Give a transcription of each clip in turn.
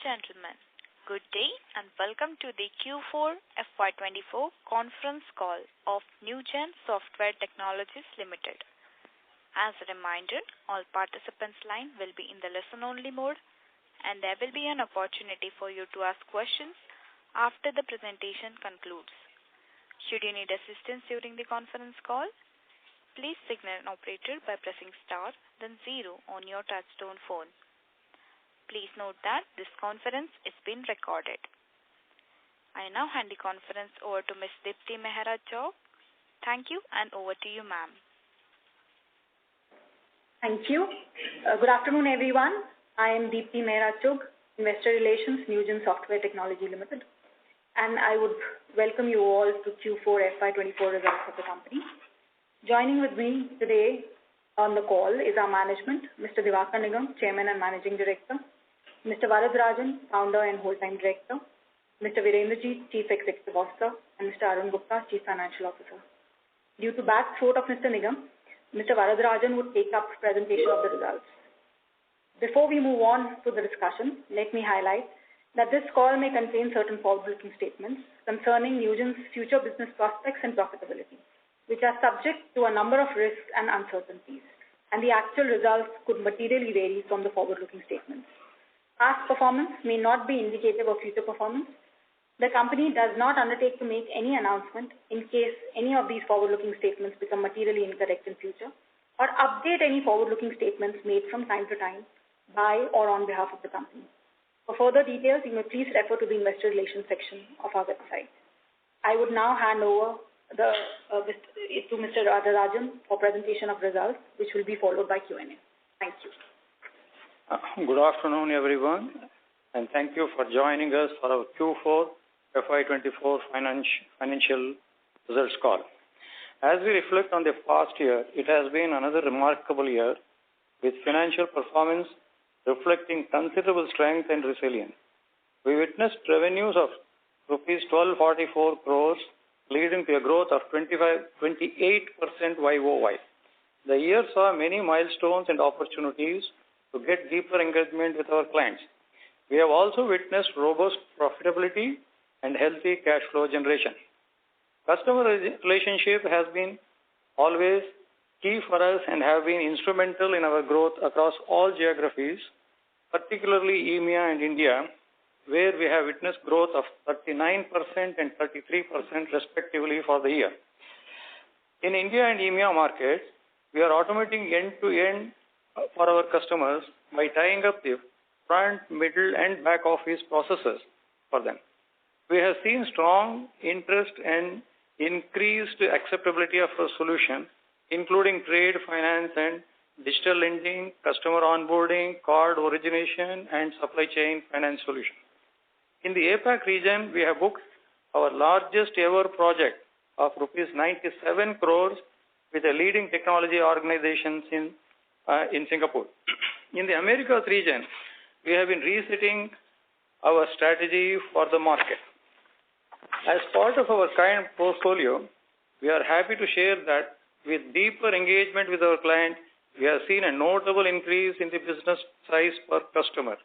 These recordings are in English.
gentlemen, good day and welcome to the Q4 FY2024 conference call of Newgen Software Technologies Limited. As a reminder, all participants' line will be in the listen-only mode and there will be an opportunity for you to ask questions after the presentation concludes. Should you need assistance during the conference call, please signal an operator by pressing star then 0 on your touchtone phone. Please note that this conference is being recorded. I now hand the conference over to Ms. Deepti Mehra Chowk. Thank you and over to you, ma'am. Thank you. Good afternoon, everyone. I am Deepti Mehra Chowk, Investor Relations, Newgen Software Technology Limited. And I would welcome you all to Q4 FY24 results of the company. Joining with me today on the call is our management, Mr. Diwakar Nigam, Chairman and Managing Director, Mr. Varadarajan, Founder and Whole-Time Director, Mr. Virendraji, Chief Executive Officer, and Mr. Arun Gupta, Chief Financial Officer. Due to bad throat of Mr. Nigam, Mr. Varadarajan would take up presentation of the results. Before we move on to the discussion, let me highlight that this call may contain certain forward-looking statements concerning Newgen's future business prospects and profitability, which are subject to a number of risks and uncertainties, and the actual results could materially vary from the forward-looking statements. Past performance may not be indicative of future performance. The company does not undertake to make any announcement in case any of these forward-looking statements become materially incorrect in future, or update any forward-looking statements made from time to time by or on behalf of the company. For further details, you may please refer to the Investor Relations section of our website. I would now hand over to Mr. Varadarajan for presentation of results, which will be followed by Q&A. Thank you. Good afternoon, everyone, and thank you for joining us for our Q4 FY24 financial results call. As we reflect on the past year, it has been another remarkable year with financial performance reflecting considerable strength and resilience. We witnessed revenues of rupees 1244 crores, leading to a growth of 28% YOY. The year saw many milestones and opportunities to get deeper engagement with our clients. We have also witnessed robust profitability and healthy cash flow generation. Customer relationship has been always key for us and have been instrumental in our growth across all geographies, particularly EMEA and India, where we have witnessed growth of 39% and 33% respectively for the year. In India and EMEA markets, we are automating end-to-end for our customers by tying up the front, middle, and back office processes for them. We have seen strong interest and increased acceptability of our solution, including trade finance and digital lending, customer onboarding, card origination, and supply chain finance solution. In the APAC region, we have booked our largest ever project of rupees 97 crores with a leading technology organization in Singapore. In the Americas region, we have been resetting our strategy for the market. As part of our current portfolio, we are happy to share that with deeper engagement with our client, we have seen a notable increase in the business size per customer.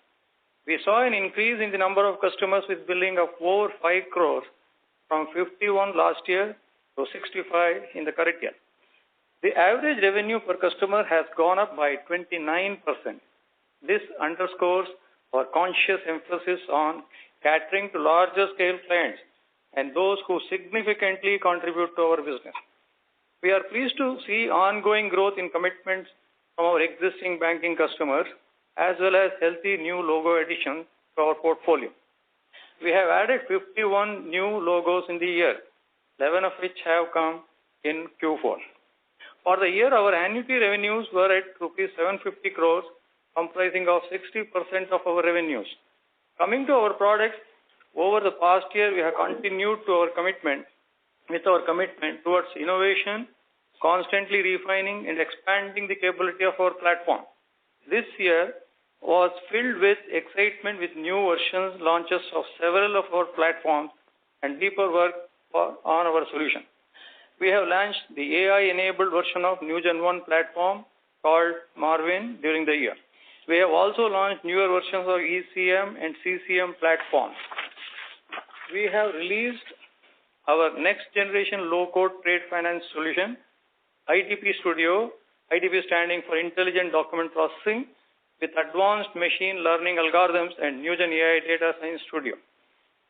We saw an increase in the number of customers with billing of over 5 crores from 51 last year to 65 in the current year. The average revenue per customer has gone up by 29%. This underscores our conscious emphasis on catering to larger scale clients and those who significantly contribute to our business. We are pleased to see ongoing growth in commitments from our existing banking customers as well as healthy new logo additions to our portfolio. We have added 51 new logos in the year, 11 of which have come in Q4. For the year, our annuity revenues were at rupees 750 crores, comprising of 60% of our revenues. Coming to our products, over the past year, we have continued to our commitment towards innovation, constantly refining and expanding the capability of our platform. This year was filled with excitement with new versions, launches of several of our platforms, and deeper work on our solution. We have launched the AI-enabled version of Newgen One platform called Marvin during the year. We have also launched newer versions of ECM and CCM platforms. We have released our next generation low-code trade finance solution, ITP Studio, ITP standing for Intelligent Document Processing, with advanced machine learning algorithms and Newgen AI Data Science Studio.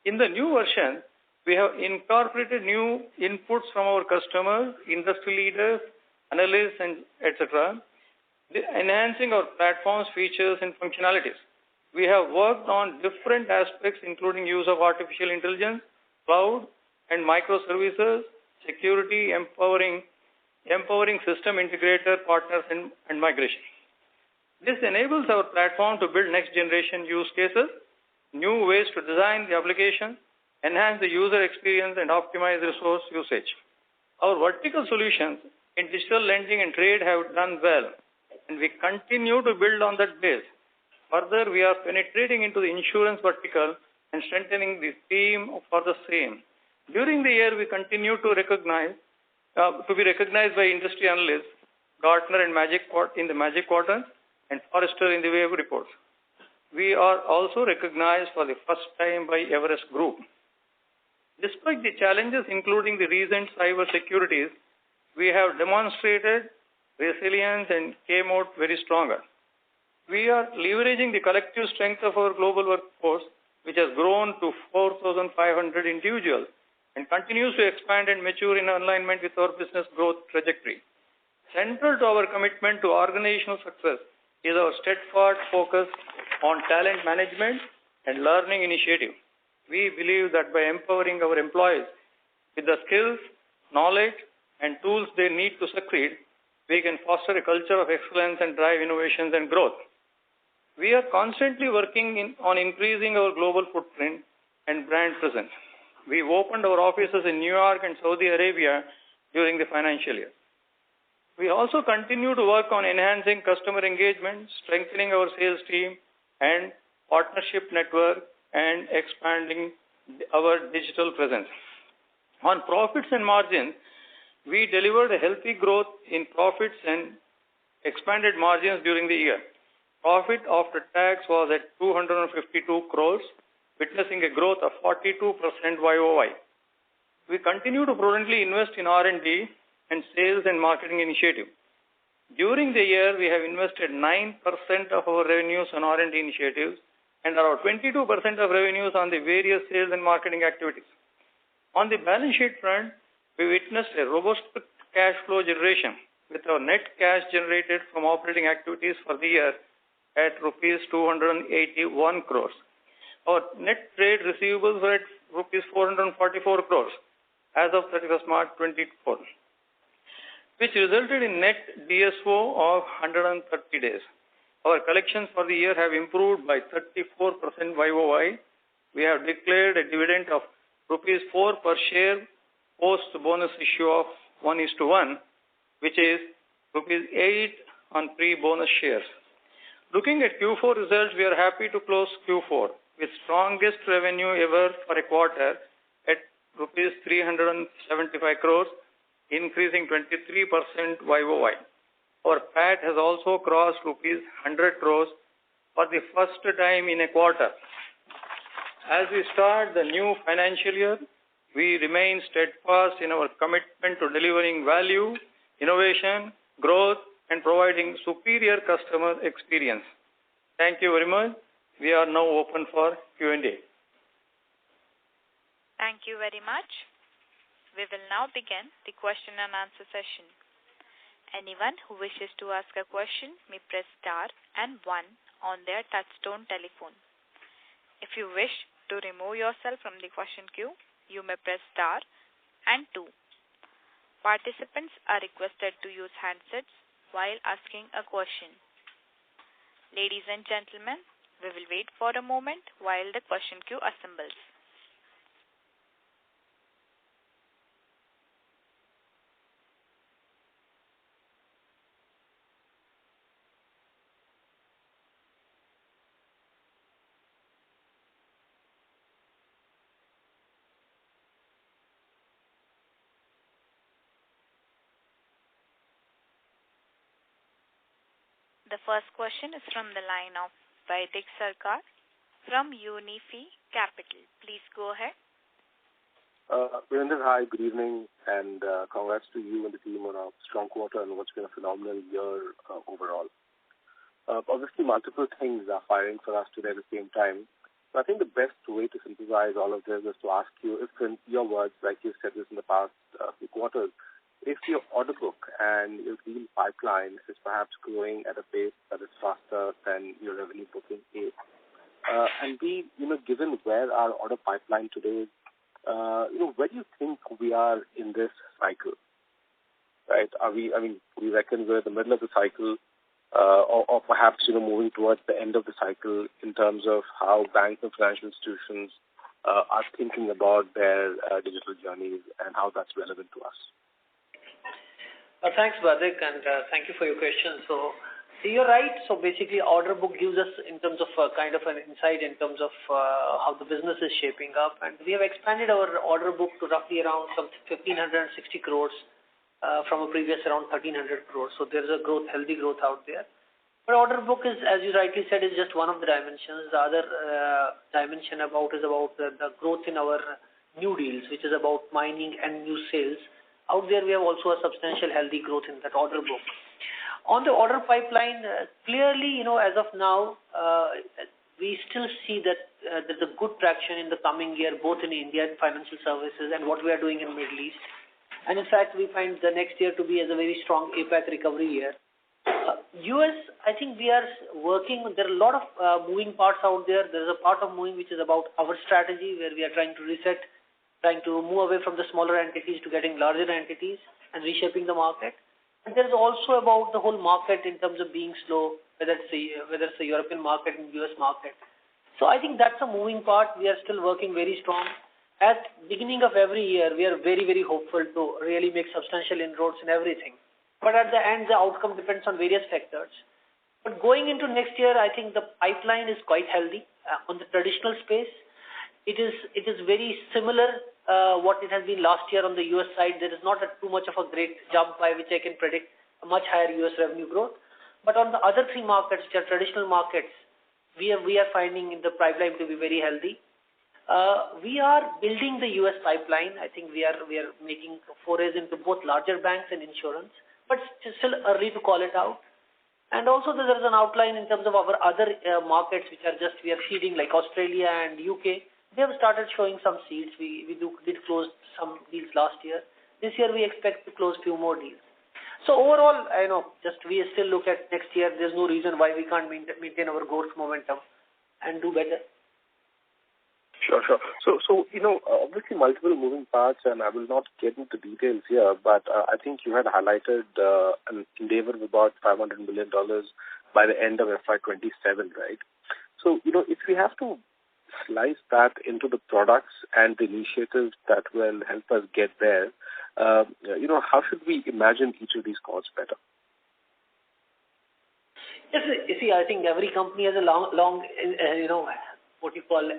In the new version, we have incorporated new inputs from our customers, industry leaders, analysts, and etc., enhancing our platform's features and functionalities. We have worked on different aspects, including use of artificial intelligence, cloud, and microservices, security, empowering system integrator partners, and migration. This enables our platform to build next-generation use cases, new ways to design the application, enhance the user experience, and optimize resource usage. Our vertical solutions in digital lending and trade have done well, and we continue to build on that base. Further, we are penetrating into the insurance vertical and strengthening the team for the same. During the year, we continue to be recognized by industry analysts, Gartner in the Magic Quadrant, and Forrester in the Wave reports. We are also recognized for the first time by Everest Group. Despite the challenges, including the recent cyber securities, we have demonstrated resilience and came out very stronger. We are leveraging the collective strength of our global workforce, which has grown to 4,500 individuals and continues to expand and mature in alignment with our business growth trajectory. Central to our commitment to organizational success is our steadfast focus on talent management and learning initiative. We believe that by empowering our employees with the skills, knowledge, and tools they need to succeed, we can foster a culture of excellence and drive innovations and growth. We are constantly working on increasing our global footprint and brand presence. We've opened our offices in New York and Saudi Arabia during the financial year. We also continue to work on enhancing customer engagement, strengthening our sales team and partnership network, and expanding our digital presence. On profits and margins, we delivered a healthy growth in profits and expanded margins during the year. Profit after tax was at 252 crores, witnessing a growth of 42% YOY. We continue to prudently invest in R&D and sales and marketing initiative. During the year, we have invested 9% of our revenues on R&D initiatives and around 22% of revenues on the various sales and marketing activities. On the balance sheet front, we witnessed a robust cash flow generation with our net cash generated from operating activities for the year at rupees 281 crores. Our net trade receivables were at rupees 444 crores as of 31st March 2024, which resulted in net DSO of 130 days. Our collections for the year have improved by 34% YOY. We have declared a dividend of rupees 4 per share post-bonus issue of 1:1, which is rupees 8 on pre-bonus shares. Looking at Q4 results, we are happy to close Q4 with strongest revenue ever for a quarter at rupees 375 crores, increasing 23% YOY. Our PAT has also crossed rupees 100 crores for the first time in a quarter. As we start the new financial year, we remain steadfast in our commitment to delivering value, innovation, growth, and providing superior customer experience. Thank you very much. We are now open for Q&A. Thank you very much. We will now begin the question and answer session. Anyone who wishes to ask a question may press star and 1 on their touchtone telephone. If you wish to remove yourself from the question queue, you may press star and 2. Participants are requested to use handsets while asking a question. Ladies and gentlemen, we will wait for a moment while the question queue assembles. The first question is from the line of Vaidik Sarkar from Unifi Capital. Please go ahead. Virender, hi, good evening, and congrats to you and the team on a strong quarter and what's been a phenomenal year overall. Obviously, multiple things are firing for us today at the same time. So I think the best way to synthesize all of this is to ask you, if in your words, like you've said this in the past few quarters, if your order book and your deal pipeline is perhaps growing at a pace that is faster than your revenue booking A, and B, given where our order pipeline today is, where do you think we are in this cycle? Right? We reckon we're in the middle of the cycle, or perhaps, moving towards the end of the cycle in terms of how banks and financial institutions are thinking about their digital journeys and how that's relevant to us. Thanks, Vaidik, and thank you for your question. So you're right. So basically, order book gives us in terms of kind of an insight in terms of how the business is shaping up. And we have expanded our order book to roughly around some 1,560 crores from a previous around 1,300 crores. So there's a healthy growth out there. But order book is, as you rightly said, is just one of the dimensions. The other dimension is about the growth in our new deals, which is about mining and new sales. Out there, we have also a substantial healthy growth in that order book. On the order pipeline, clearly, as of now, we still see that there's a good traction in the coming year, both in India and financial services and what we are doing in Middle East. And in fact, we find the next year to be as a very strong APAC recovery year. US, I think we are working. There are a lot of moving parts out there. There is a part of moving which is about our strategy, where we are trying to reset, trying to move away from the smaller entities to getting larger entities and reshaping the market. And there is also about the whole market in terms of being slow, whether it's a European market and US market. So I think that's a moving part. We are still working very strong. At beginning of every year, we are very, very hopeful to really make substantial inroads in everything. But at the end, the outcome depends on various factors. But going into next year, I think the pipeline is quite healthy on the traditional space. It is very similar what it has been last year on the US side. There is not too much of a great jump by which I can predict a much higher US revenue growth. But on the other three markets, which are traditional markets, we are finding in the pipeline to be very healthy. We are building the US pipeline. I think we are making forays into both larger banks and insurance, but it's still early to call it out. And also there is an outline in terms of our other markets, which are we are seeding, like Australia and UK. They have started showing some seeds. We did close some deals last year. This year we expect to close few more deals. So overall, I know, we still look at next year. There's no reason why we can't maintain our growth momentum and do better. Sure. So obviously multiple moving parts, and I will not get into details here, but I think you had highlighted an endeavor of about $500 million by the end of FY27, right? So, if we have to slice that into the products and the initiatives that will help us get there, how should we imagine each of these calls better? Yes, you see, I think every company has a long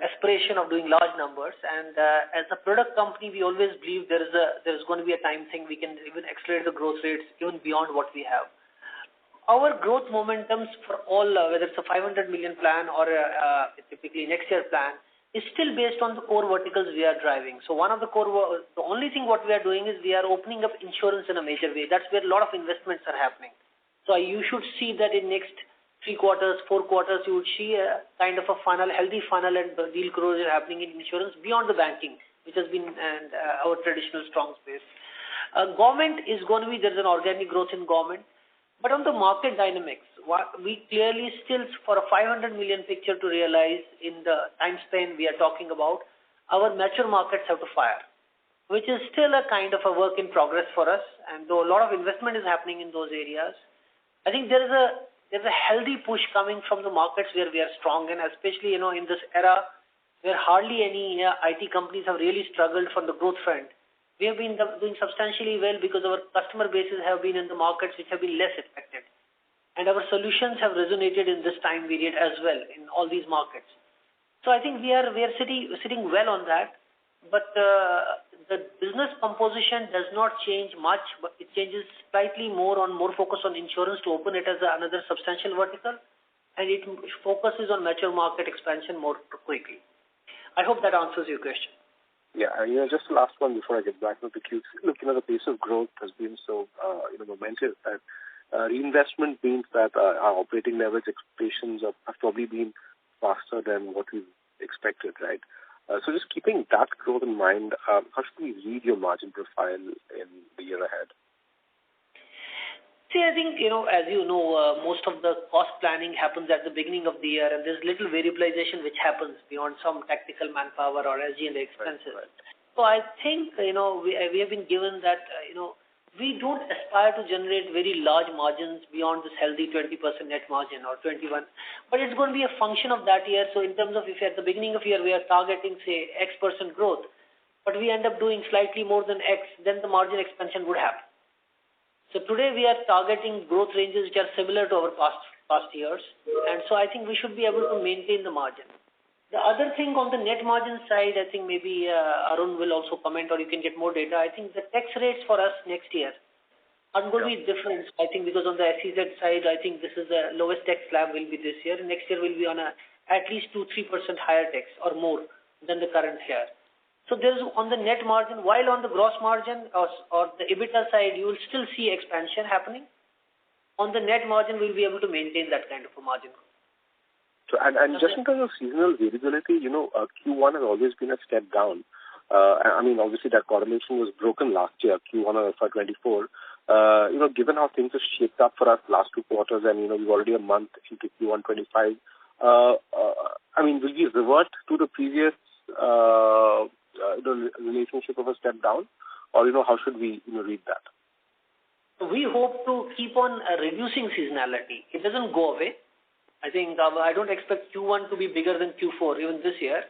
aspiration of doing large numbers. And as a product company, we always believe there is going to be a time thing we can even accelerate the growth rates even beyond what we have. Our growth momentums for all, whether it's a 500 million plan or typically next year plan, is still based on the core verticals we are driving. So the only thing what we are doing is we are opening up insurance in a major way. That's where a lot of investments are happening. So you should see that in next 3 quarters, 4 quarters, you would see a kind of a healthy funnel and deal closure happening in insurance beyond the banking, which has been our traditional strong space. Government is going to be, there's an organic growth in government. But on the market dynamics, we clearly still, for a 500 million picture to realize in the time span we are talking about, our mature markets have to fire, which is still a kind of a work in progress for us. And though a lot of investment is happening in those areas, I think there's a healthy push coming from the markets where we are strong, and especially in this era where hardly any IT companies have really struggled from the growth front. We have been doing substantially well because our customer bases have been in the markets which have been less affected, and our solutions have resonated in this time period as well in all these markets. So I think we are sitting well on that. but the business composition does not change much, but it changes slightly more focus on insurance to open it as another substantial vertical, and it focuses on mature market expansion more quickly. I hope that answers your question. Yeah, just the last one before I get back to the queue. Look, the pace of growth has been so, momentous that reinvestment means that our operating leverage expectations have probably been faster than what we expected, right? So just keeping that growth in mind, how should we read your margin profile in the year ahead? See, I think, as you know, most of the cost planning happens at the beginning of the year, and there's little variabilization which happens beyond some tactical manpower or SG&A expenses. Right. So I think, we have been given that, we don't aspire to generate very large margins beyond this healthy 20% net margin or 21, but it's going to be a function of that year. So in terms of if at the beginning of the year we are targeting, say, X% growth, but we end up doing slightly more than X, then the margin expansion would happen. So today we are targeting growth ranges which are similar to our past years, and so I think we should be able to maintain the margin. The other thing on the net margin side, I think maybe Arun will also comment, or you can get more data. I think the tax rates for us next year are going to be different. I think because on the SEZ side, I think this is the lowest tax slab will be this year, and next year will be on at least 2-3% higher tax or more than the current year. So there's on the net margin, while on the gross margin or the EBITDA side, you will still see expansion happening. On the net margin, we'll be able to maintain that kind of a margin. So, and just in terms of seasonal variability, Q1 has always been a step down. Obviously that correlation was broken last year, Q1 of FY24. Given how things have shaped up for us last 2 quarters, and we're already a month into Q1 25, will we revert to the previous the relationship of a step down, or how should we read that? We hope to keep on reducing seasonality. It doesn't go away. I think I don't expect Q1 to be bigger than Q4 even this year,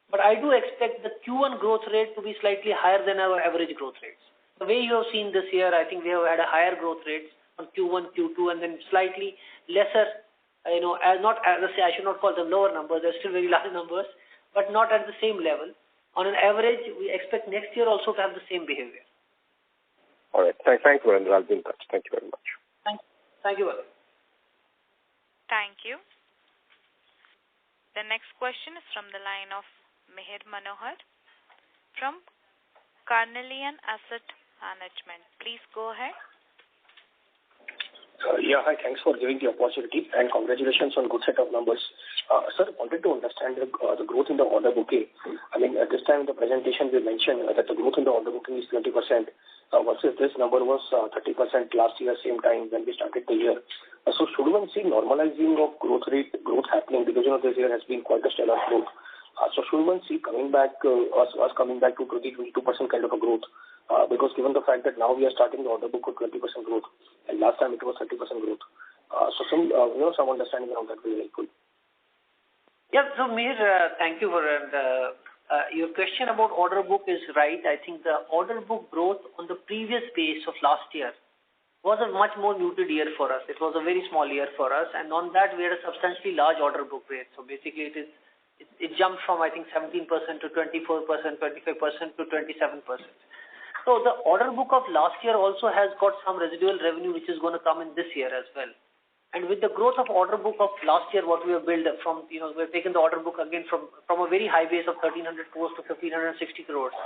but I do expect the Q1 growth rate to be slightly higher than our average growth rates. The way you have seen this year, I think we have had a higher growth rates on Q1, Q2, and then slightly lesser. I should not call them lower numbers. They're still very large numbers, but not at the same level. On an average, we expect next year also to have the same behavior. All right. Thank you, Virendra. I'll be in touch. Thank you very much. Thank you, Virendra. Thank you. The next question is from the line of Mihir Manohar from Carnelian Asset Management. Please go ahead. Hi, thanks for giving the opportunity and congratulations on good set of numbers. Sir, wanted to understand the growth in the order booking. At this time in the presentation we mentioned that the growth in the order booking is 20%, versus this number was 30% last year, same time when we started the year. So should one see normalizing of growth happening, because this year has been quite a stellar growth. So should one see coming back to 22% kind of a growth? Because given the fact that now we are starting the order book with 20% growth, and last time it was 30% growth. So some understanding around that will be helpful. Yeah, so Mihir, thank you for your question about order book is right. I think the order book growth on the previous base of last year was a much more muted year for us. It was a very small year for us, and on that we had a substantially large order book rate. So basically it jumped from I think 17% to 24%, 25% to 27%. So the order book of last year also has got some residual revenue which is going to come in this year as well. And with the growth of order book of last year, what we have built from, we've taken the order book again from a very high base of 1,300 crores to 1,560 crores.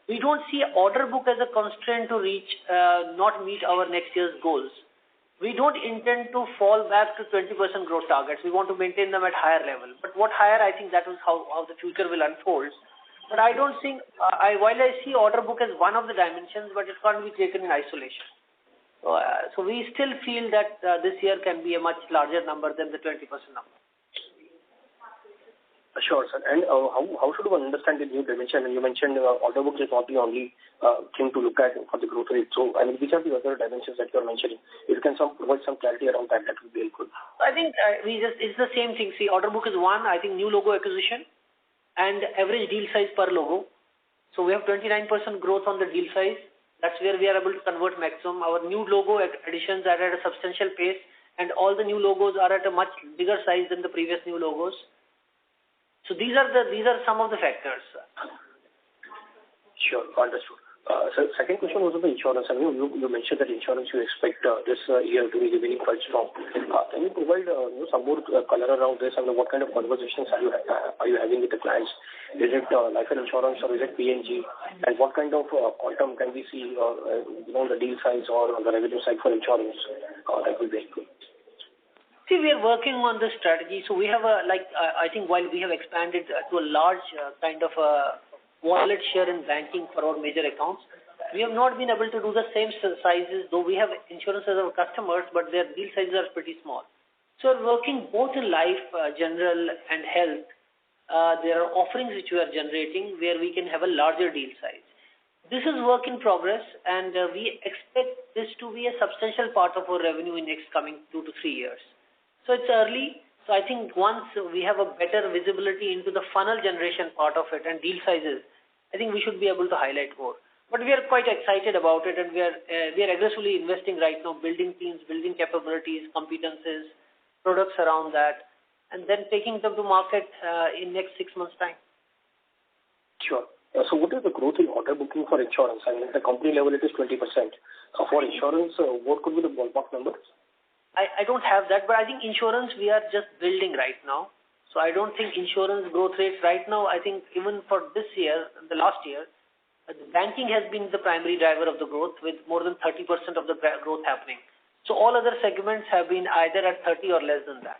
We don't see order book as a constraint to reach, not meet our next year's goals. We don't intend to fall back to 20% growth targets. We want to maintain them at higher level. But what higher, I think that is how the future will unfold. But I don't think, while I see order book as one of the dimensions, but it can't be taken in isolation. So we still feel that this year can be a much larger number than the 20% number. Sure, sir. And how should one understand the new dimension? And you mentioned order book is not the only thing to look at for the growth rate. So, which are the other dimensions that you're mentioning? If you can provide some clarity around that would be helpful. I think it's the same thing. See, order book is one, I think new logo acquisition and average deal size per logo. So we have 29% growth on the deal size. That's where we are able to convert maximum. Our new logo additions are at a substantial pace, and all the new logos are at a much bigger size than the previous new logos. So these are some of the factors. Sure, understood. So second question was on the insurance. I mean, you mentioned that insurance you expect this year to be remaining quite strong. Can you provide some more color around this? I mean, what kind of conversations are you having with the clients? Is it life and insurance or is it PNG? And what kind of quantum can we see on the deal size or on the revenue side for insurance? That will be helpful. See, we are working on this strategy. So we have I think while we have expanded to a large kind of a wallet share in banking for our major accounts, we have not been able to do the same sizes, though we have insurance as our customers, but their deal sizes are pretty small. So we're working both in life, general and health. There are offerings which we are generating where we can have a larger deal size. This is work in progress, and we expect this to be a substantial part of our revenue in next coming 2 to 3 years. So it's early. So I think once we have a better visibility into the funnel generation part of it and deal sizes, I think we should be able to highlight more. But we are quite excited about it, and we are aggressively investing right now, building teams, building capabilities, competences, products around that, and then taking them to market in next 6 months' time. Sure. So what is the growth in order booking for insurance? I mean, at the company level, it is 20%. For insurance, what could be the ballpark number? I don't have that, but I think insurance we are just building right now. So I don't think insurance growth rates right now, I think even for this year, the last year, the banking has been the primary driver of the growth with more than 30% of the growth happening. So all other segments have been either at 30 or less than that.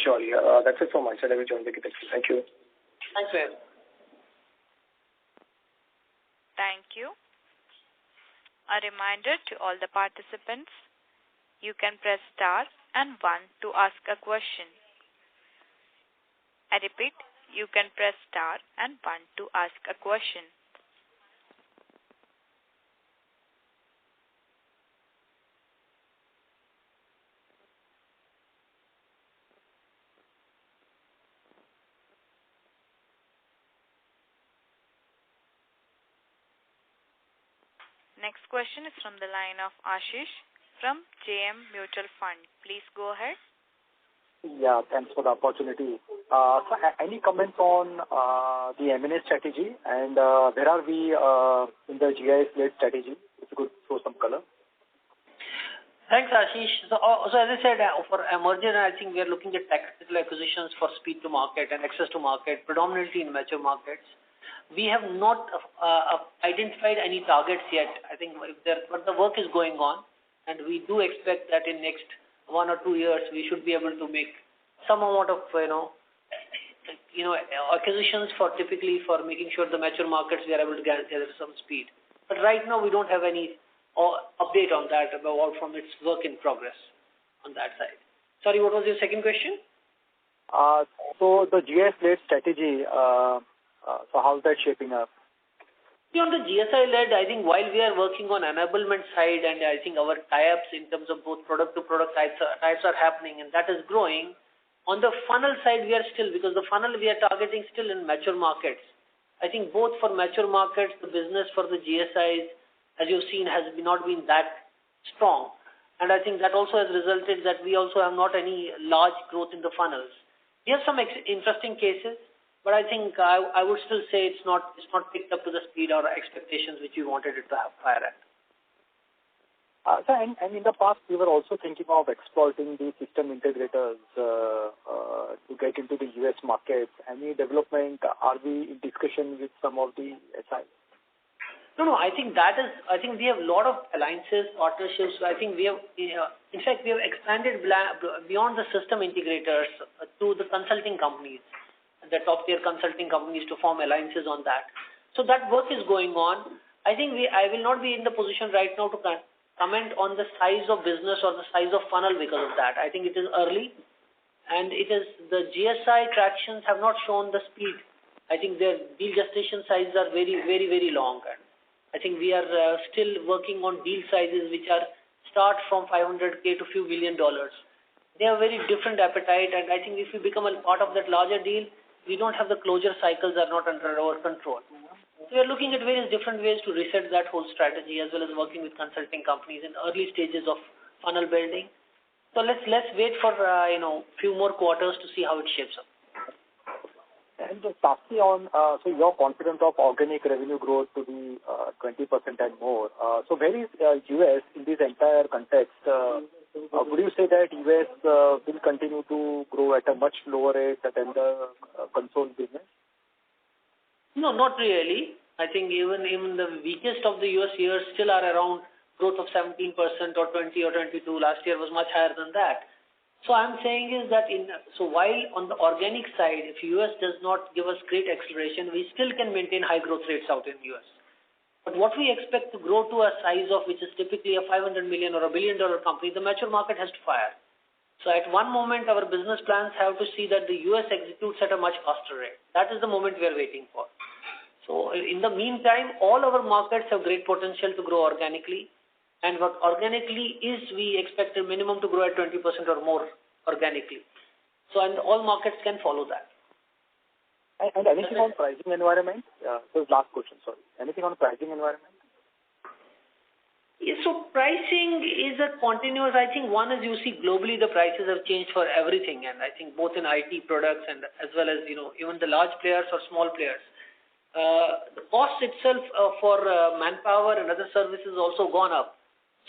Sure. Yeah, that's it from my side. I will join the queue. Thank you. Thanks, Vaib. Thank you. A reminder to all the participants, you can press star and 1 to ask a question. I repeat, you can press star and 1 to ask a question. Next question is from the line of Ashish from JM Mutual Fund. Please go ahead. Yeah, thanks for the opportunity. So any comments on the M&A strategy and where are we in the GIS-led strategy? If you could throw some color. Thanks, Ashish. So as I said, for a merger, I think we are looking at tactical acquisitions for speed to market and access to market, predominantly in mature markets. We have not identified any targets yet. I think but the work is going on, and we do expect that in next 1 or 2 years we should be able to make some amount of acquisitions for typically for making sure the mature markets we are able to gather some speed. But right now we don't have any update on that about from its work in progress on that side. Sorry, what was your second question? So the GIS-led strategy, so how's that shaping up? On the GSI-led, I think while we are working on enablement side, and I think our tie-ups in terms of both product-to-product types are happening, and that is growing. On the funnel side, we are still, because the funnel we are targeting still in mature markets. I think both for mature markets, the business for the GSIs, as you've seen, has not been that strong. And I think that also has resulted that we also have not any large growth in the funnels. We have some interesting cases, but I think I would still say it's not picked up to the speed or expectations which we wanted it to have fire at. And in the past, we were also thinking of exploiting the system integrators to get into the US markets. Any development? Are we in discussion with some of the SIs? No. I think we have a lot of alliances, partnerships. I think we have, in fact, we have expanded beyond the system integrators to the consulting companies, the top-tier consulting companies, to form alliances on that. So that work is going on. I think I will not be in the position right now to comment on the size of business or the size of funnel because of that. I think it is early, and the GSI tractions have not shown the speed. I think their deal gestation sizes are very, very, very long. And I think we are still working on deal sizes which start from $500K to a few $1 million. They have very different appetite, and I think if we become a part of that larger deal, we don't have the closure cycles are not under our control. So we are looking at various different ways to reset that whole strategy, as well as working with consulting companies in early stages of funnel building. So let's wait for few more quarters to see how it shapes up. And just lastly on, so you're confident of organic revenue growth to be 20% and more. So where is US in this entire context? Would you say that US will continue to grow at a much lower rate than the console business? No, not really. I think even the weakest of the US years still are around growth of 17% or 20 or 22. Last year was much higher than that. So I'm saying is that while on the organic side, if US does not give us great acceleration, we still can maintain high growth rates out in US. But what we expect to grow to a size of which is typically a $500 million or $1 billion company, the mature market has to fire. So at one moment, our business plans have to see that the US executes at a much faster rate. That is the moment we are waiting for. So in the meantime, all our markets have great potential to grow organically. And what organically is, we expect a minimum to grow at 20% or more organically. So and all markets can follow that. And anything on pricing environment? So last question, sorry. Anything on pricing environment? Yeah, so pricing is a continuous. I think one is you see globally the prices have changed for everything, and I think both in IT products and as well as even the large players or small players. The cost itself for manpower and other services also gone up.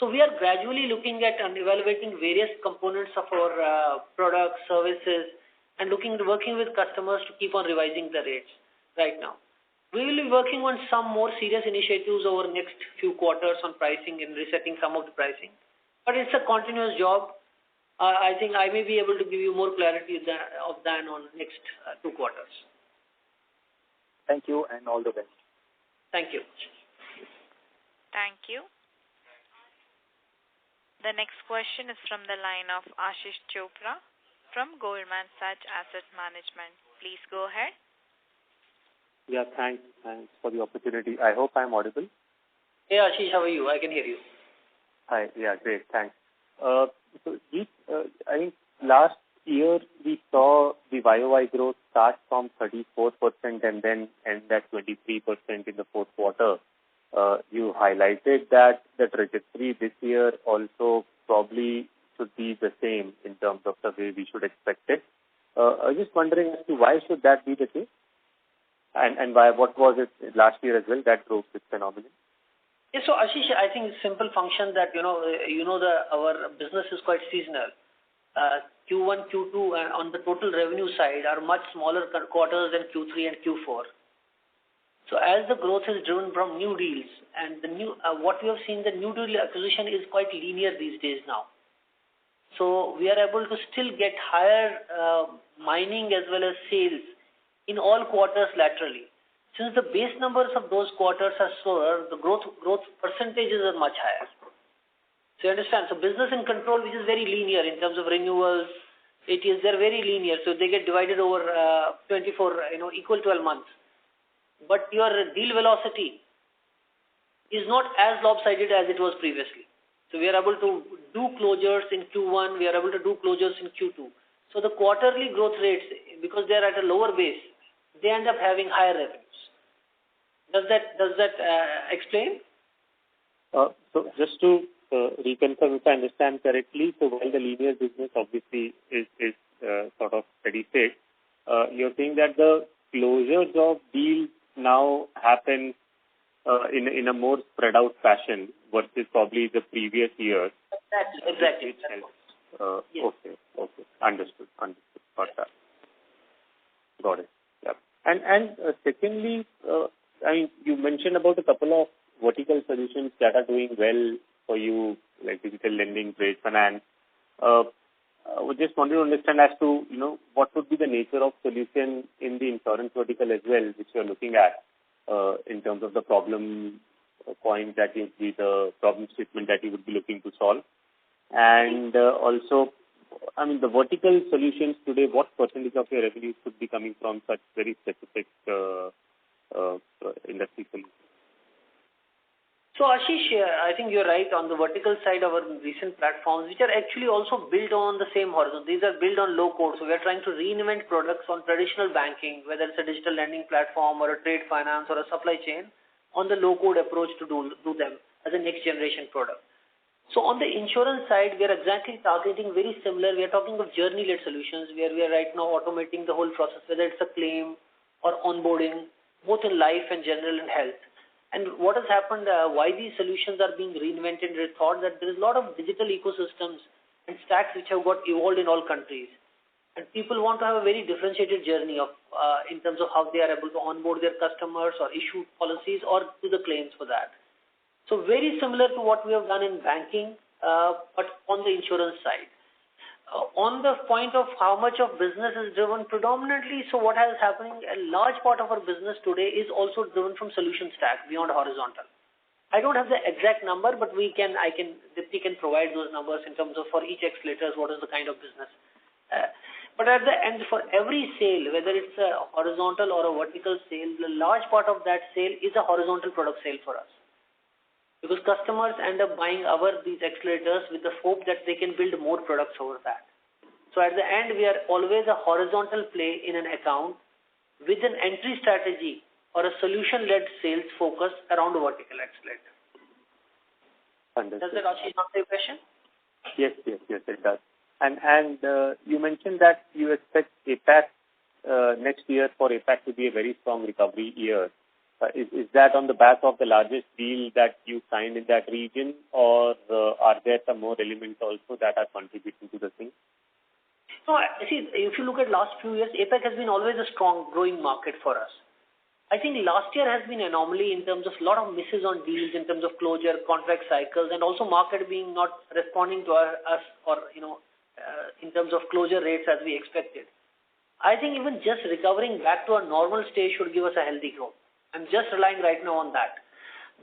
So we are gradually looking at and evaluating various components of our products, services, and working with customers to keep on revising the rates right now. We will be working on some more serious initiatives over the next few quarters on pricing and resetting some of the pricing. But it's a continuous job. I think I may be able to give you more clarity than on next 2 quarters. Thank you and all the best. Thank you. Thank you. The next question is from the line of Ashish Chopra from Goldman Sachs Asset Management. Please go ahead. Yeah, thanks for the opportunity. I hope I'm audible. Hey Ashish, how are you? I can hear you. Hi, yeah, great, thanks. So, I think last year we saw the YOY growth start from 34% and then end at 23% in the fourth quarter. You highlighted that the trajectory this year also probably should be the same in terms of the way we should expect it. I was just wondering as to why should that be the case? And why? What was it last year as well that drove this phenomenon? Yeah, so Ashish, I think it's simple function that our business is quite seasonal. Q1, Q2, on the total revenue side are much smaller quarters than Q3 and Q4. So as the growth is driven from new deals and the what we have seen, the new deal acquisition is quite linear these days now. So we are able to still get higher mining as well as sales in all quarters laterally. Since the base numbers of those quarters are slower, the growth percentages are much higher. So you understand? So business in control, which is very linear in terms of renewals, they're very linear. So they get divided over 24, equal 12 months. But your deal velocity is not as lopsided as it was previously. So we are able to do closures in Q1, we are able to do closures in Q2. So the quarterly growth rates, because they are at a lower base, they end up having higher revenues. Does that explain? So just to reconfirm if I understand correctly, so while the linear business obviously is sort of steady state, you're saying that the closures of deals now happen in a more spread out fashion versus probably the previous years. Exactly. Yes. Okay. Understood. Got that. Got it. Yeah. And secondly, you mentioned about a couple of vertical solutions that are doing well for you, like digital lending, trade finance. We just wanted to understand as to, what would be the nature of solution in the insurance vertical as well, which you're looking at in terms of the problem point that is the problem statement that you would be looking to solve. And also, the vertical solutions today, what percentage of your revenues could be coming from such very specific industry solutions? So Ashish, I think you're right. On the vertical side, our recent platforms, which are actually also built on the same horizon. These are built on low code. So we are trying to reinvent products on traditional banking, whether it's a digital lending platform or a trade finance or a supply chain, on the low code approach to do them as a next generation product. So on the insurance side, we are exactly targeting very similar. We are talking of journey-led solutions where we are right now automating the whole process, whether it's a claim or onboarding, both in life and general and health. And what has happened, why these solutions are being reinvented, we thought that there is a lot of digital ecosystems and stacks which have got evolved in all countries. And people want to have a very differentiated journey of in terms of how they are able to onboard their customers or issue policies or do the claims for that. So very similar to what we have done in banking, but on the insurance side. On the point of how much of business is driven predominantly, so what is happening, a large part of our business today is also driven from solution stack beyond horizontal. I don't have the exact number, but Dipti can provide those numbers in terms of for each accelerators, what is the kind of business. But at the end, for every sale, whether it's a horizontal or a vertical sale, the large part of that sale is a horizontal product sale for us. Because customers end up buying these accelerators with the hope that they can build more products over that. So at the end, we are always a horizontal play in an account with an entry strategy or a solution-led sales focus around a vertical accelerator. Understood. Does that answer your question? Yes, it does. And you mentioned that you expect APAC next year for APAC to be a very strong recovery year. Is that on the back of the largest deal that you signed in that region, or are there some more elements also that are contributing to the thing? No, see, if you look at last few years, APAC has been always a strong growing market for us. I think last year has been an anomaly in terms of a lot of misses on deals in terms of closure, contract cycles, and also market being not responding to us or, in terms of closure rates as we expected. I think even just recovering back to a normal stage should give us a healthy growth. I'm just relying right now on that.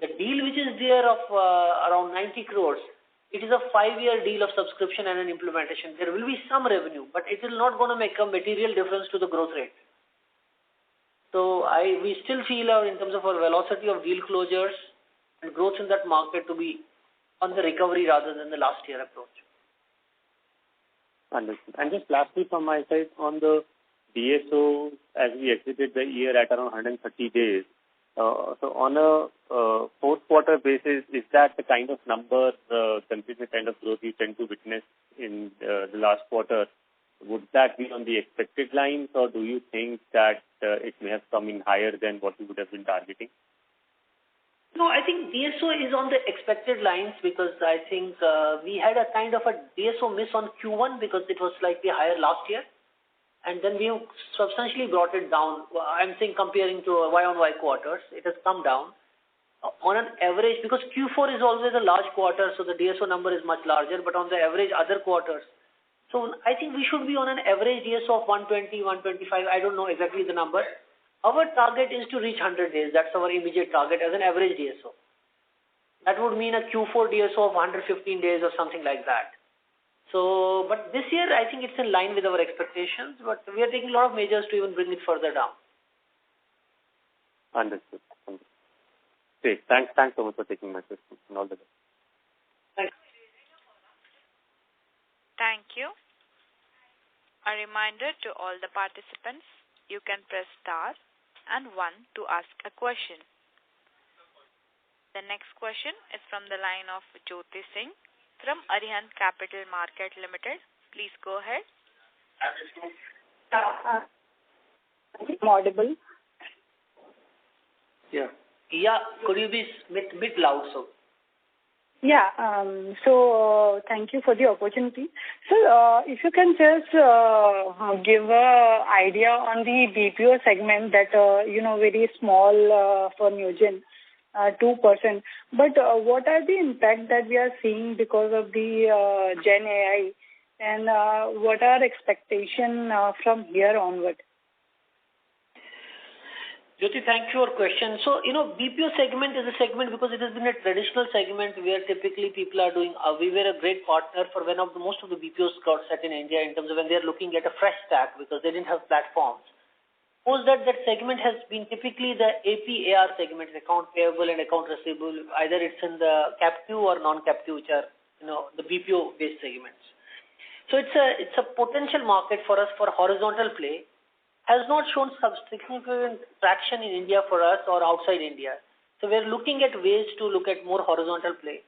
The deal which is there of around 90 crores, it is a 5-year deal of subscription and an implementation. There will be some revenue, but it is not going to make a material difference to the growth rate. So we still feel in terms of our velocity of deal closures and growth in that market to be on the recovery rather than the last year approach. Understood. And just lastly from my side, on the DSO, as we exited the year at around 130 days, so on a fourth quarter basis, is that the kind of number, consistent kind of growth you tend to witness in the last quarter? Would that be on the expected lines, or do you think that it may have come in higher than what you would have been targeting? No, I think DSO is on the expected lines because I think we had a kind of a DSO miss on Q1 because it was slightly higher last year. And then we have substantially brought it down. I'm saying comparing to Y-on-Y quarters, it has come down. On an average, because Q4 is always a large quarter, so the DSO number is much larger, but on the average other quarters. So I think we should be on an average DSO of 120, 125, I don't know exactly the number. Our target is to reach 100 days. That's our immediate target as an average DSO. That would mean a Q4 DSO of 115 days or something like that. So, but this year I think it's in line with our expectations, but we are taking a lot of measures to even bring it further down. Understood. Great. Thanks so much for taking my question and all the best. Thanks. Thank you. A reminder to all the participants, you can press star and 1 to ask a question. The next question is from the line of Jyoti Singh from Arihant Capital Market Limited. Please go ahead. I'm audible. Yeah. Could you be a bit loud, so? Yeah. So thank you for the opportunity. So if you can just give a idea on the BPO segment that very small for Newgen. 2%. But what are the impact that we are seeing because of the Gen AI, and what are expectation from here onward? Jyoti, thank you for your question. So, BPO segment is a segment because it has been a traditional segment where typically people are doing, we were a great partner for most of the BPOs got set in India in terms of when they are looking at a fresh stack because they didn't have platforms. Suppose that segment has been typically the AP/AR segment, account payable and account receivable. Either it's in the captive or non-captive, which are the BPO-based segments. So it's a potential market for us for horizontal play. Has not shown significant traction in India for us or outside India. So we're looking at ways to look at more horizontal play.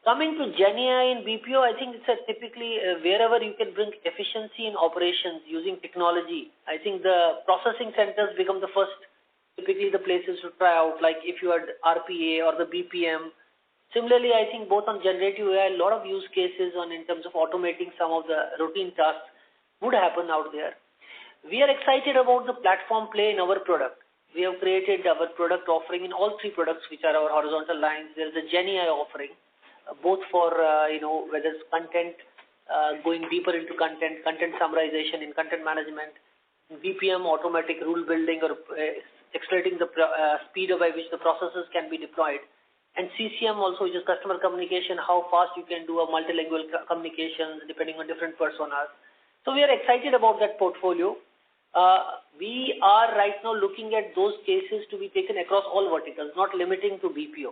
Coming to GenAI and BPO, I think it's typically wherever you can bring efficiency in operations using technology. I think the processing centers become the first, typically the places to try out, like if you had RPA or the BPM. Similarly, I think both on generative AI, a lot of use cases on in terms of automating some of the routine tasks would happen out there. We are excited about the platform play in our product. We have created our product offering in all three products, which are our horizontal lines. There is a GenAI offering, both for, whether it's content, going deeper into content summarization in content management, BPM, automatic rule building or accelerating the speed by which the processes can be deployed. And CCM also, which is customer communication, how fast you can do a multilingual communications depending on different personas. So we are excited about that portfolio. We are right now looking at those cases to be taken across all verticals, not limiting to BPO.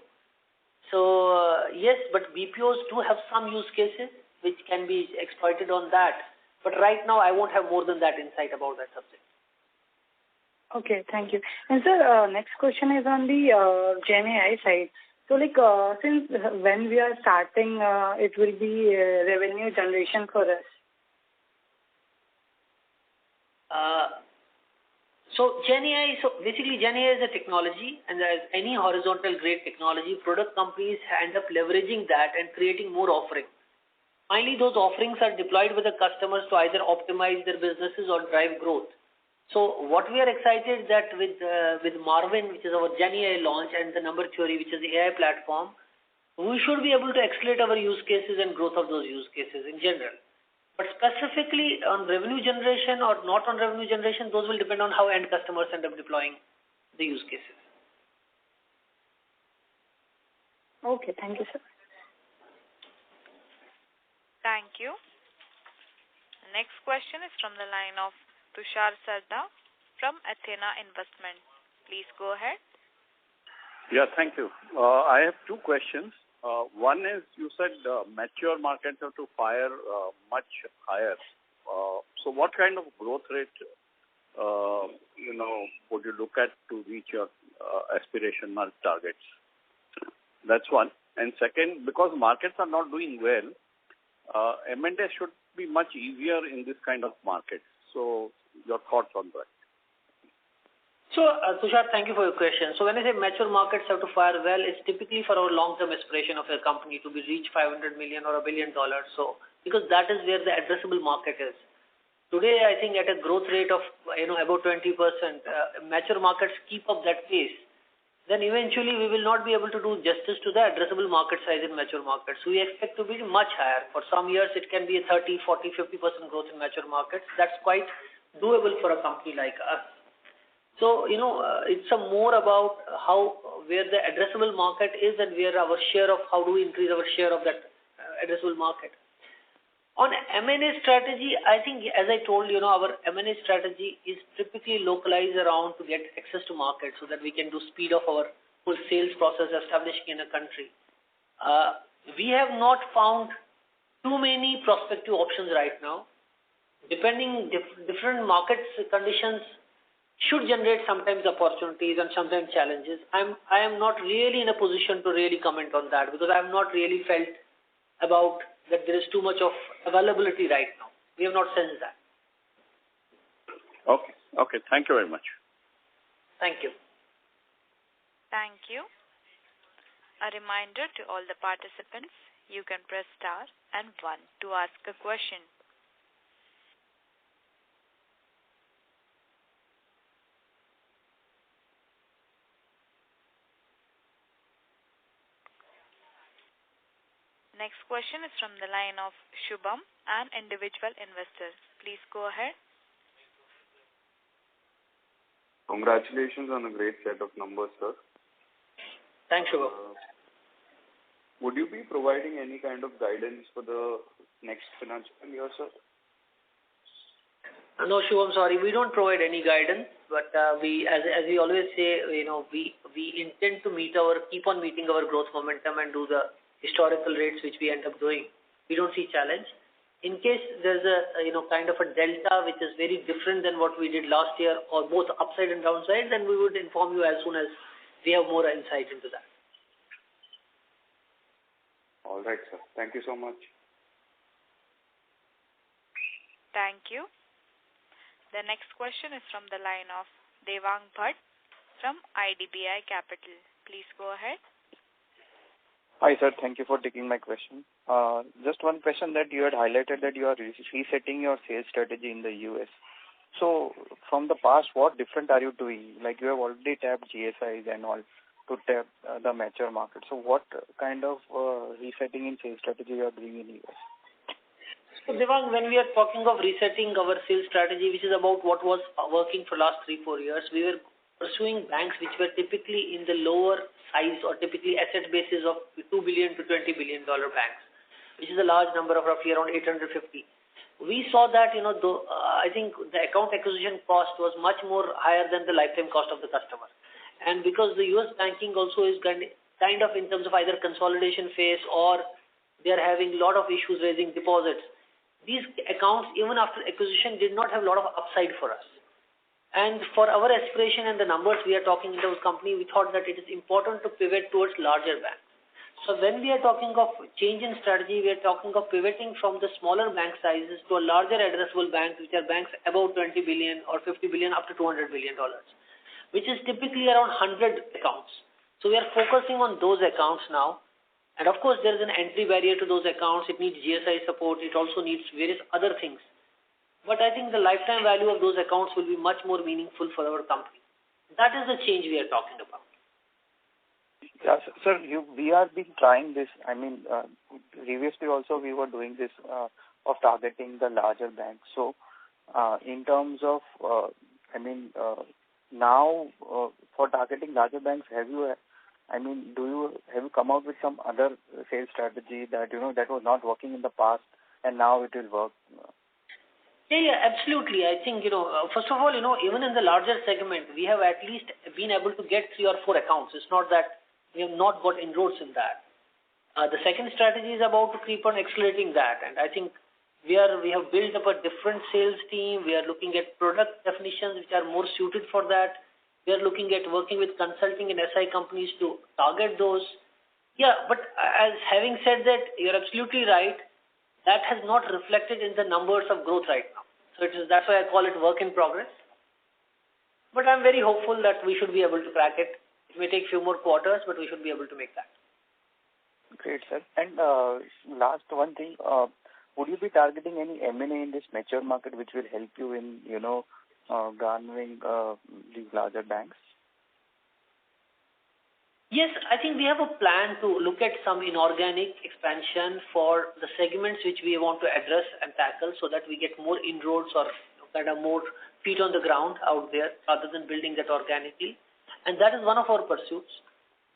So yes, but BPOs do have some use cases which can be exploited on that. But right now, I won't have more than that insight about that subject. Okay, thank you. And sir, next question is on the GenAI side. So since when we are starting, it will be revenue generation for us? So basically GenAI is a technology, and as any horizontal grade technology, product companies end up leveraging that and creating more offerings. Finally, those offerings are deployed with the customers to either optimize their businesses or drive growth. So what we are excited that with Marvin, which is our GenAI launch, and the number theory, which is the AI platform, we should be able to accelerate our use cases and growth of those use cases in general. But specifically on revenue generation or not on revenue generation, those will depend on how end customers end up deploying the use cases. Okay, thank you, sir. Thank you. The next question is from the line of Tushar Sarda from Athena Investment. Please go ahead. Yeah, thank you. I have two questions. One is, you said mature markets have to fire much higher. So what kind of growth rate, would you look at to reach your aspiration targets? That's one. And second, because markets are not doing well, M&A should be much easier in this kind of market. So your thoughts on that? So, Tushar, thank you for your question. So when I say mature markets have to fire well, it's typically for our long-term aspiration of a company to be reach $500 million or $1 billion. So, because that is where the addressable market is. Today, I think at a growth rate of, about 20%, mature markets keep up that pace. Then eventually we will not be able to do justice to the addressable market size in mature markets. So we expect to be much higher. For some years, it can be a 30, 40, 50% growth in mature markets. That's quite doable for a company like us. So, it's more about where the addressable market is and where our share of, how do we increase our share of that addressable market. On M&A strategy, I think, as I told you, our M&A strategy is typically localized around to get access to market so that we can do speed of our full sales process establishing in a country. We have not found too many prospective options right now. Depending different markets conditions should generate sometimes opportunities and sometimes challenges. I am not really in a position to really comment on that because I have not really felt about that there is too much of availability right now. We have not sensed that. Okay. Thank you very much. Thank you. Thank you. A reminder to all the participants, you can press star and 1 to ask a question. Next question is from the line of Shubham, an individual investor. Please go ahead. Congratulations on a great set of numbers, sir. Thanks, Shubham. Would you be providing any kind of guidance for the next financial year, sir? No, Shubham, sorry. We don't provide any guidance, but we, as we always say, we intend to keep on meeting our growth momentum and do the historical rates which we end up doing. We don't see challenge. In case there's a kind of a delta which is very different than what we did last year or both upside and downside, then we would inform you as soon as we have more insight into that. All All right, sir. Thank you so much. Thank you. The next question is from the line of Devang Bhatt from IDBI Capital. Please go ahead. Hi, sir. Thank you for taking my question. Just one question that you had highlighted that you are resetting your sales strategy in the US. So from the past, what different are you doing? Like you have already tapped GSIs and all to tap the mature market. So what kind of resetting in sales strategy you are doing in US? So Devang, when we are talking of resetting our sales strategy, which is about what was working for last 3-4 years, we were pursuing banks which were typically in the lower size or typically asset bases of $2 billion to $20 billion banks, which is a large number of roughly around 850. We saw that, I think the account acquisition cost was much more higher than the lifetime cost of the customer. And because the US banking also is kind of in terms of either consolidation phase or they are having a lot of issues raising deposits, these accounts, even after acquisition, did not have a lot of upside for us. And for our aspiration and the numbers we are talking in those company, we thought that it is important to pivot towards larger banks. So when we are talking of change in strategy, we are talking of pivoting from the smaller bank sizes to a larger addressable banks, which are banks above 20 billion or 50 billion up to $200 billion, which is typically around 100 accounts. So we are focusing on those accounts now. And of course, there is an entry barrier to those accounts. It needs GSI support. It also needs various other things. But I think the lifetime value of those accounts will be much more meaningful for our company. That is the change we are talking about. Yeah, sir, we have been trying this. I mean, previously also we were doing this of targeting the larger banks. So, in terms of, now for targeting larger banks, have you come out with some other sales strategy that that was not working in the past and now it will work? Yeah, absolutely. I think, first of all, even in the larger segment, we have at least been able to get 3 or 4 accounts. It's not that we have not got inroads in that. The second strategy is about to keep on accelerating that. And I think we have built up a different sales team. We are looking at product definitions which are more suited for that. We are looking at working with consulting and SI companies to target those. Yeah, but as having said that, you're absolutely right. That has not reflected in the numbers of growth right now. So that's why I call it work in progress. But I'm very hopeful that we should be able to crack it. It may take a few more quarters, but we should be able to make that. Great, sir. And last one thing, would you be targeting any M&A in this mature market which will help you in, garnering these larger banks? Yes, I think we have a plan to look at some inorganic expansion for the segments which we want to address and tackle so that we get more inroads or kind of more feet on the ground out there rather than building that organically. And that is one of our pursuits.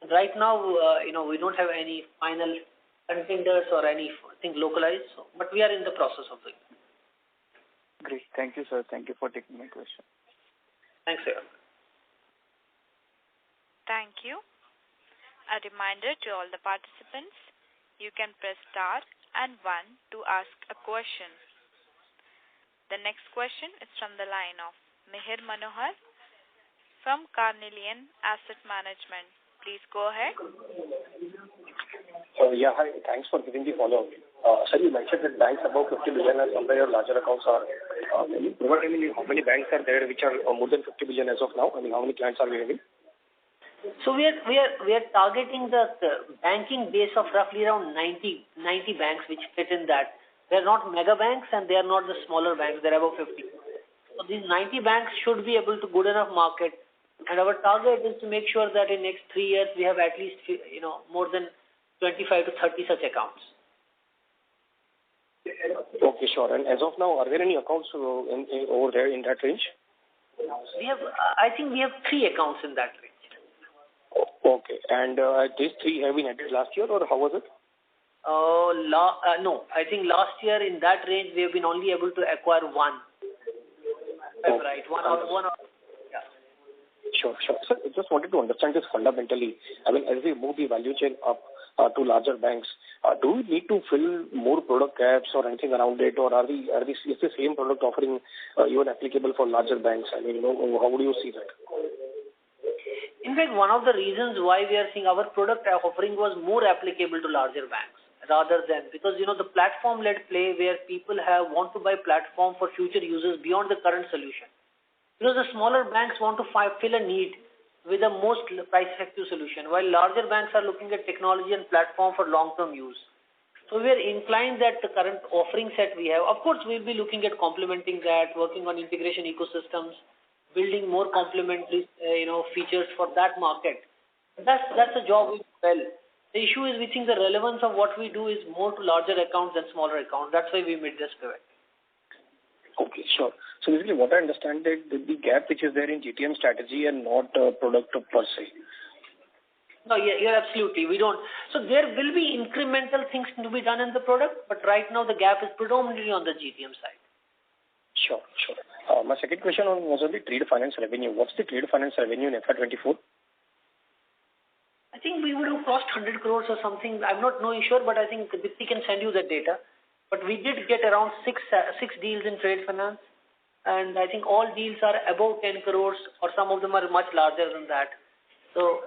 Right now, we don't have any final contenders or anything localized, but we are in the process of doing that. Great. Thank you, sir. Thank you for taking my question. Thanks, sir. Thank you. A reminder to all the participants, you can press star and 1 to ask a question. The next question is from the line of Mihir Manohar from Carnelian Asset Management. Please go ahead. Hi. Thanks for giving the follow-up. Sir, you mentioned that banks above 50 billion and some of your larger accounts are. Can you provide how many banks are there which are more than 50 billion as of now? I mean, how many clients are we having? So we are targeting the banking base of roughly around 90 banks which fit in that. They are not mega banks and they are not the smaller banks. They are above 50. So these 90 banks should be able to good enough market. And our target is to make sure that in next 3 years we have at least more than 25 to 30 such accounts. Okay, sure. And as of now, are there any accounts over there in that range? I think we have 3 accounts in that range. Okay. And these 3 have been added last year, or how was it? No. I think last year in that range we have been only able to acquire 1. That's right. One or yeah. Sure. Sir, I just wanted to understand this fundamentally. I mean, as we move the value chain up to larger banks, do we need to fill more product gaps or anything around it, or is the same product offering even applicable for larger banks? I mean, how would you see that? In fact, one of the reasons why we are seeing our product offering was more applicable to larger banks. rather than, because the platform-led play where people want to buy platform for future users beyond the current solution. Because the smaller banks want to fill a need with the most price-effective solution, while larger banks are looking at technology and platform for long-term use. So we are inclined that the current offering set we have, of course, we'll be looking at complementing that, working on integration ecosystems, building more complementary, features for that market. That's a job we do well. The issue is we think the relevance of what we do is more to larger accounts than smaller accounts. That's why we made this pivot. Okay, sure. So basically what I understand is the gap which is there in GTM strategy and not product per se. No, you're absolutely. We don't. So there will be incremental things to be done in the product, but right now the gap is predominantly on the GTM side. Sure. My second question was on the trade finance revenue. What's the trade finance revenue in FY24? I think we would have crossed 100 crores or something. I'm not sure, but I think we can send you that data. But we did get around six deals in trade finance, and I think all deals are above 10 crores, or some of them are much larger than that. So.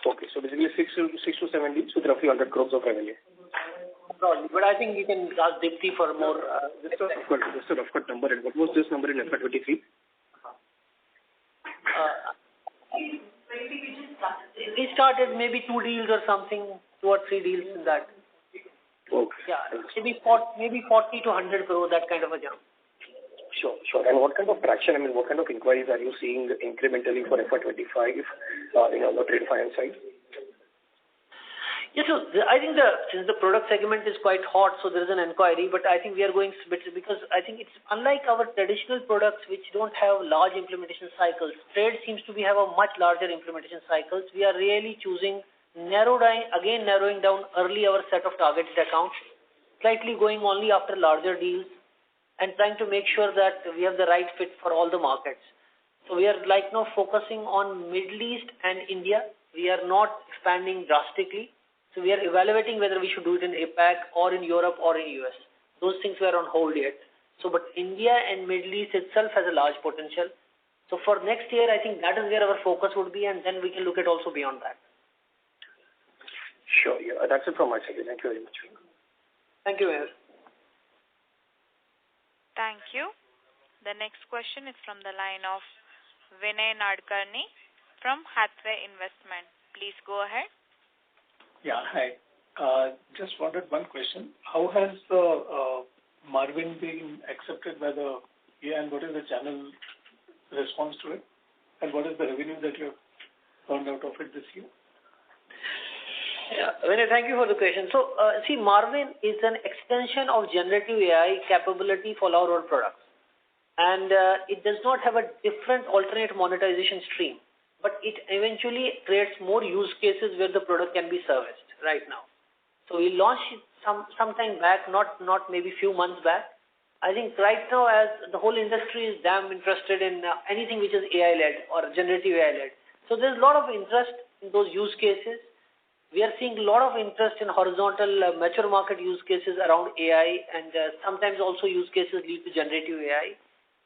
Okay, so basically 6 to 7 deals with roughly 100 crores of revenue. Probably, but I think you can ask Dipti for more. Just a rough cut number. And what was this number in FY23? We started maybe 2 deals or something, 2 or 3 deals in that. Okay. Yeah, maybe 40 to 100 crore, that kind of a jump. Sure. And what kind of traction, what kind of inquiries are you seeing incrementally for FY25 on the trade finance side? Yeah, so I think since the product segment is quite hot, so there is an inquiry, but I think we are going because I think it's unlike our traditional products which don't have large implementation cycles. Trade seems to have a much larger implementation cycles. We are really narrowing down early our set of targeted accounts, slightly going only after larger deals, and trying to make sure that we have the right fit for all the markets. So we are now focusing on Middle East and India. We are not expanding drastically. So we are evaluating whether we should do it in APAC or in Europe or in US. Those things were on hold yet. So, but India and Middle East itself has a large potential. So for next year, I think that is where our focus would be, and then we can look at also beyond that. Sure, yeah. That's it from my side. Thank you very much. Thank you, Mayor. Thank you. The next question is from the line of Vinay Nadkarni from Hathway Investment. Please go ahead. Yeah, hi. Just wanted one question. How has the Marvin been accepted by the and what is the channel response to it? And what is the revenue that you have earned out of it this year? Yeah, Vinay, thank you for the question. So, see, Marvin is an extension of generative AI capability for our own products. And it does not have a different alternate monetization stream, but it eventually creates more use cases where the product can be serviced right now. So we launched it some time back, not maybe few months back. I think right now, as the whole industry is damn interested in anything which is AI-led or generative AI-led. So there's a lot of interest in those use cases. We are seeing a lot of interest in horizontal mature market use cases around AI, and sometimes also use cases lead to generative AI.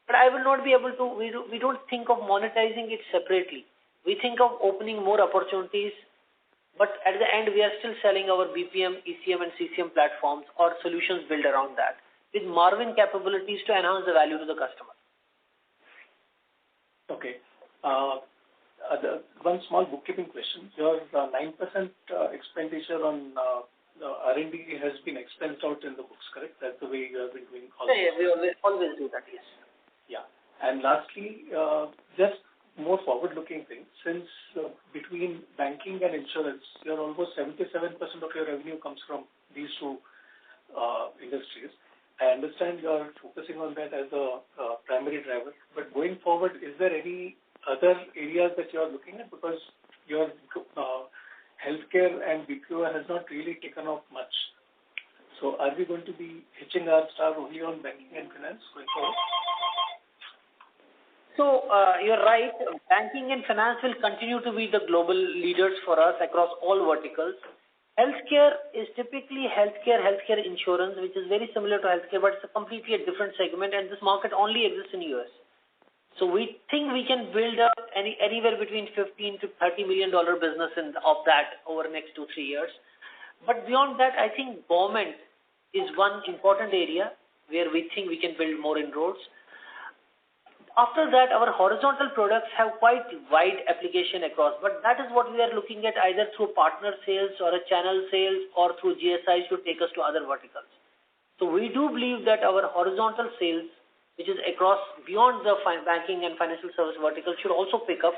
But I will not be able to, we don't think of monetizing it separately. We think of opening more opportunities, but at the end, we are still selling our BPM, ECM, and CCM platforms or solutions built around that, with Marvin capabilities to enhance the value to the customer. Okay. One small bookkeeping question. Your 9% expenditure on the R&D has been expensed out in the books, correct? That's the way you have been doing all Yeah, we always do that, yes. Yeah. And lastly, just more forward-looking thing. Since between banking and insurance, you're almost 77% of your revenue comes from these two industries. I understand you're focusing on that as a primary driver, but going forward, is there any other areas that you're looking at? Because your healthcare and BPO has not really taken off much. So are we going to be hitching our star only on banking and finance going forward? So you're right. Banking and finance will continue to be the global leaders for us across all verticals. Healthcare is typically healthcare insurance, which is very similar to healthcare, but it's a completely different segment, and this market only exists in US. So we think we can build up anywhere between $15 to $30 million business of that over the next 2-3 years. But beyond that, I think government is one important area where we think we can build more inroads. After that, our horizontal products have quite wide application across, but that is what we are looking at either through partner sales or a channel sales or through GSIs to take us to other verticals. So we do believe that our horizontal sales, which is across beyond the banking and financial service vertical, should also pick up,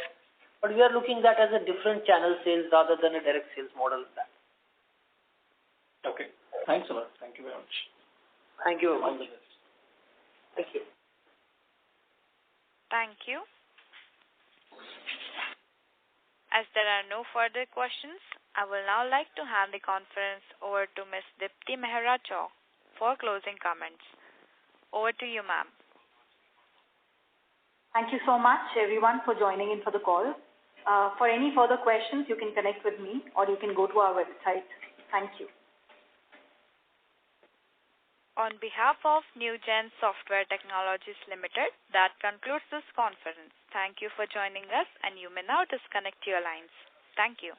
but we are looking at that as a different channel sales rather than a direct sales model. Okay. Thanks a lot. Thank you very much. Thank you very much. Thank you. Thank you. As there are no further questions, I will now like to hand the conference over to Ms. Deepti Mehra Chowk for closing comments. Over to you, ma'am. Thank you so much, everyone, for joining in for the call. For any further questions, you can connect with me or you can go to our website. Thank you. On behalf of Newgen Software Technologies Limited, that concludes this conference. Thank you for joining us, and you may now disconnect your lines. Thank you.